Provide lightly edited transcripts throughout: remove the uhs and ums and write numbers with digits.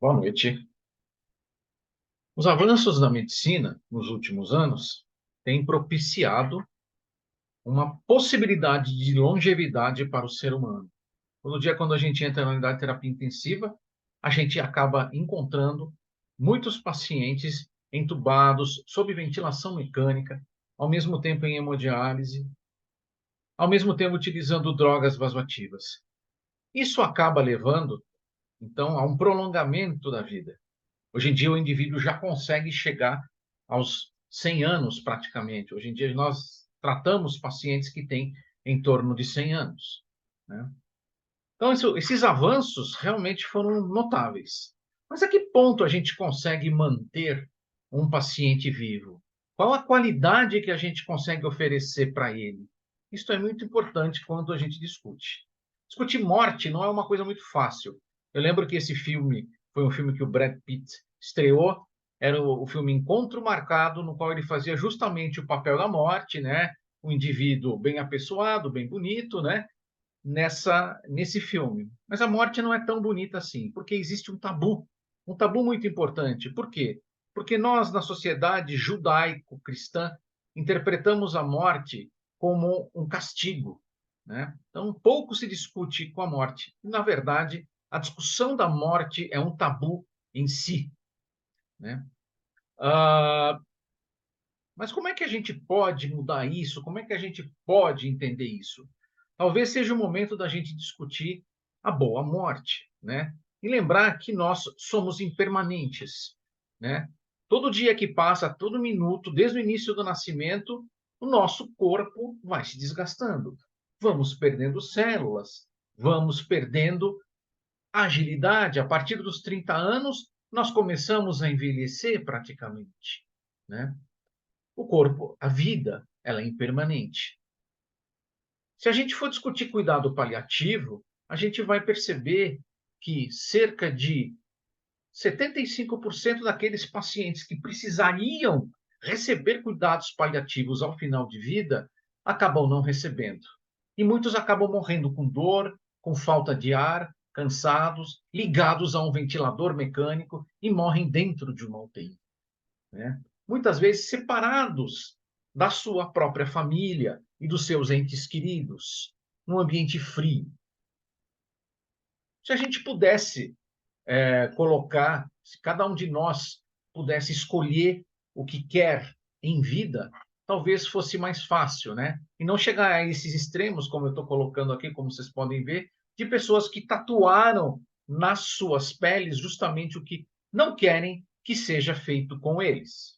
Boa noite. Os avanços da medicina nos últimos anos têm propiciado uma possibilidade de longevidade para o ser humano. Todo dia, quando a gente entra na unidade de terapia intensiva, a gente acaba encontrando muitos pacientes entubados, sob ventilação mecânica, ao mesmo tempo em hemodiálise, ao mesmo tempo utilizando drogas vasoativas. Isso acaba levando, então, a um prolongamento da vida. Hoje em dia, o indivíduo já consegue chegar aos 100 anos, praticamente. Hoje em dia, nós tratamos pacientes que têm em torno de 100 anos, né? Então, esses avanços realmente foram notáveis. Mas a que ponto a gente consegue manter um paciente vivo? Qual a qualidade que a gente consegue oferecer para ele? Isso é muito importante quando a gente discute. Discutir morte não é uma coisa muito fácil. Eu lembro que esse filme foi um filme que o Brad Pitt estreou, era o filme Encontro Marcado, no qual ele fazia justamente o papel da morte, né? Um indivíduo bem apessoado, bem bonito, né? Nesse filme. Mas a morte não é tão bonita assim, porque existe um tabu muito importante. Por quê? Porque nós, na sociedade judaico-cristã, interpretamos a morte como um castigo, né? Então, pouco se discute com a morte. Na verdade, a discussão da morte é um tabu em si, né? Ah, mas como é que a gente pode mudar isso? Como é que a gente pode entender isso? Talvez seja o momento da gente discutir a boa morte, né? E lembrar que nós somos impermanentes, né? Todo dia que passa, todo minuto, desde o início do nascimento, o nosso corpo vai se desgastando. Vamos perdendo células, vamos perdendo agilidade. A partir dos 30 anos, nós começamos a envelhecer praticamente, né? O corpo, a vida, ela é impermanente. Se a gente for discutir cuidado paliativo, a gente vai perceber que cerca de 75% daqueles pacientes que precisariam receber cuidados paliativos ao final de vida acabam não recebendo. E muitos acabam morrendo com dor, com falta de ar, cansados, ligados a um ventilador mecânico e morrem dentro de uma UTI, né? Muitas vezes separados da sua própria família e dos seus entes queridos, num ambiente frio. Se a gente pudesse colocar, se cada um de nós pudesse escolher o que quer em vida, talvez fosse mais fácil, né? E não chegar a esses extremos, como eu estou colocando aqui, como vocês podem ver, de pessoas que tatuaram nas suas peles justamente o que não querem que seja feito com eles.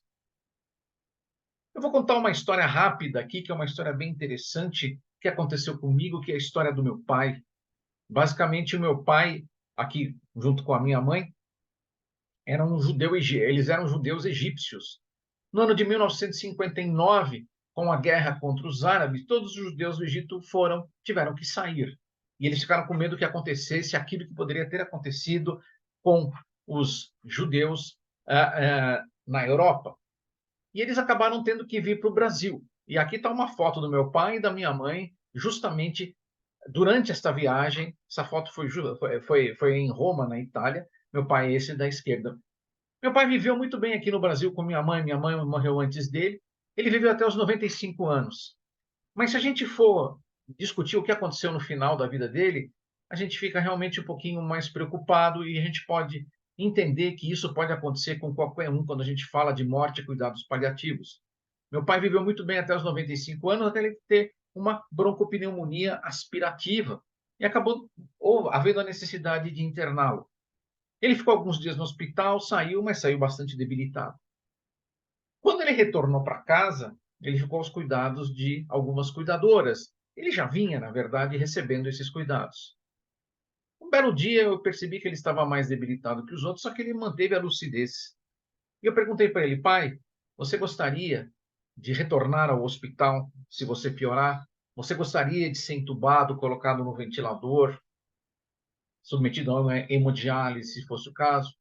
Eu vou contar uma história rápida aqui, que é uma história bem interessante, que aconteceu comigo, que é a história do meu pai. Basicamente, o meu pai, aqui junto com a minha mãe, era um judeu, eles eram judeus egípcios. No ano de 1959, com a guerra contra os árabes, todos os judeus do Egito tiveram que sair. E eles ficaram com medo que acontecesse aquilo que poderia ter acontecido com os judeus na Europa. E eles acabaram tendo que vir para o Brasil. E aqui está uma foto do meu pai e da minha mãe, justamente durante esta viagem. Essa foto foi em Roma, na Itália. Meu pai é esse da esquerda. Meu pai viveu muito bem aqui no Brasil com minha mãe morreu antes dele. Ele viveu até os 95 anos. Mas se a gente for discutir o que aconteceu no final da vida dele, a gente fica realmente um pouquinho mais preocupado e a gente pode entender que isso pode acontecer com qualquer um quando a gente fala de morte e cuidados paliativos. Meu pai viveu muito bem até os 95 anos, até ele ter uma broncopneumonia aspirativa e acabou havendo a necessidade de interná-lo. Ele ficou alguns dias no hospital, saiu, mas saiu bastante debilitado. Quando ele retornou para casa, ele ficou aos cuidados de algumas cuidadoras. Ele já vinha, na verdade, recebendo esses cuidados. Um belo dia eu percebi que ele estava mais debilitado que os outros, só que ele manteve a lucidez. E eu perguntei para ele, pai, você gostaria de retornar ao hospital se você piorar? Você gostaria de ser entubado, colocado no ventilador, submetido a uma hemodiálise, se fosse o caso?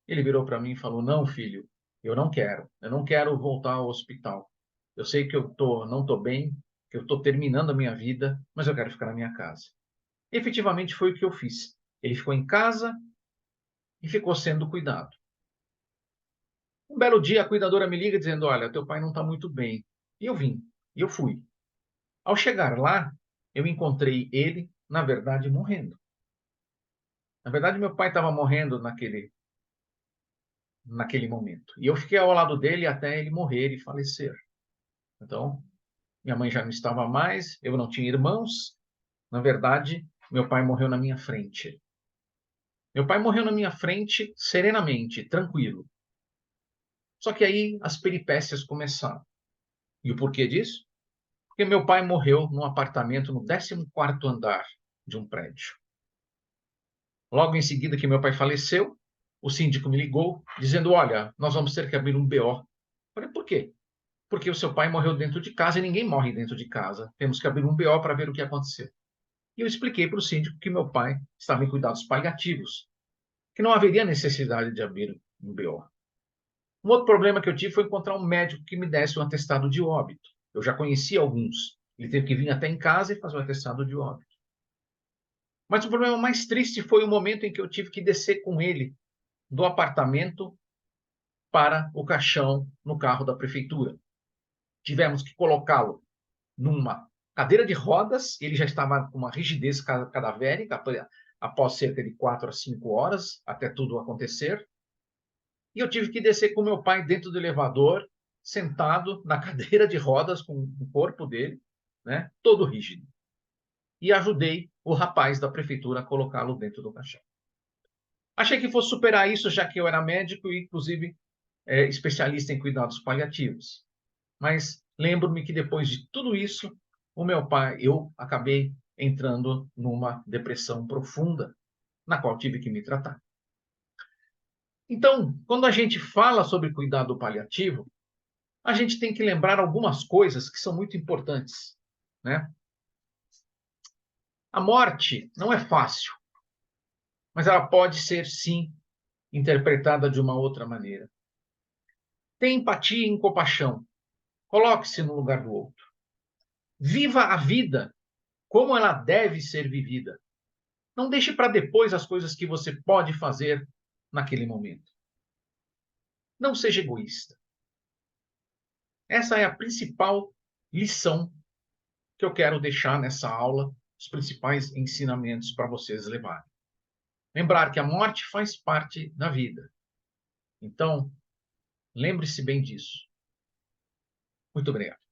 Ele virou para mim e falou, não, filho, eu não quero. Eu não quero voltar ao hospital. Eu sei que não estou bem, que eu estou terminando a minha vida, mas eu quero ficar na minha casa. Efetivamente foi o que eu fiz. Ele ficou em casa, e ficou sendo cuidado. Um belo dia, a cuidadora me liga dizendo: olha, teu pai não está muito bem. E eu vim, e eu fui. Ao chegar lá, eu encontrei ele, na verdade, morrendo. Na verdade, meu pai estava morrendo naquele momento. E eu fiquei ao lado dele até ele morrer e falecer. Então, minha mãe já não estava mais, eu não tinha irmãos. Na verdade, meu pai morreu na minha frente. Meu pai morreu na minha frente serenamente, tranquilo. Só que aí as peripécias começaram. E o porquê disso? Porque meu pai morreu num apartamento no 14º andar de um prédio. Logo em seguida que meu pai faleceu, o síndico me ligou dizendo: olha, nós vamos ter que abrir um BO. Eu falei: por quê? Porque o seu pai morreu dentro de casa e ninguém morre dentro de casa. Temos que abrir um BO para ver o que aconteceu. E eu expliquei para o síndico que meu pai estava em cuidados paliativos, que não haveria necessidade de abrir um BO. Um outro problema que eu tive foi encontrar um médico que me desse um atestado de óbito. Eu já conhecia alguns. Ele teve que vir até em casa e fazer o atestado de óbito. Mas o problema mais triste foi o momento em que eu tive que descer com ele do apartamento para o caixão no carro da prefeitura. Tivemos que colocá-lo numa cadeira de rodas, ele já estava com uma rigidez cadavérica após cerca de 4 a 5 horas até tudo acontecer. E eu tive que descer com meu pai dentro do elevador, sentado na cadeira de rodas com o corpo dele, né, todo rígido. E ajudei o rapaz da prefeitura a colocá-lo dentro do caixão. Achei que fosse superar isso, já que eu era médico e, inclusive, especialista em cuidados paliativos. Mas lembro-me que depois de tudo isso, eu acabei entrando numa depressão profunda, na qual tive que me tratar. Então, quando a gente fala sobre cuidado paliativo, a gente tem que lembrar algumas coisas que são muito importantes, né? A morte não é fácil, mas ela pode ser, sim, interpretada de uma outra maneira. Tenha empatia e compaixão. Coloque-se no lugar do outro. Viva a vida como ela deve ser vivida. Não deixe para depois as coisas que você pode fazer naquele momento. Não seja egoísta. Essa é a principal lição que eu quero deixar nessa aula, os principais ensinamentos para vocês levarem. Lembrar que a morte faz parte da vida. Então, lembre-se bem disso. Muito obrigado.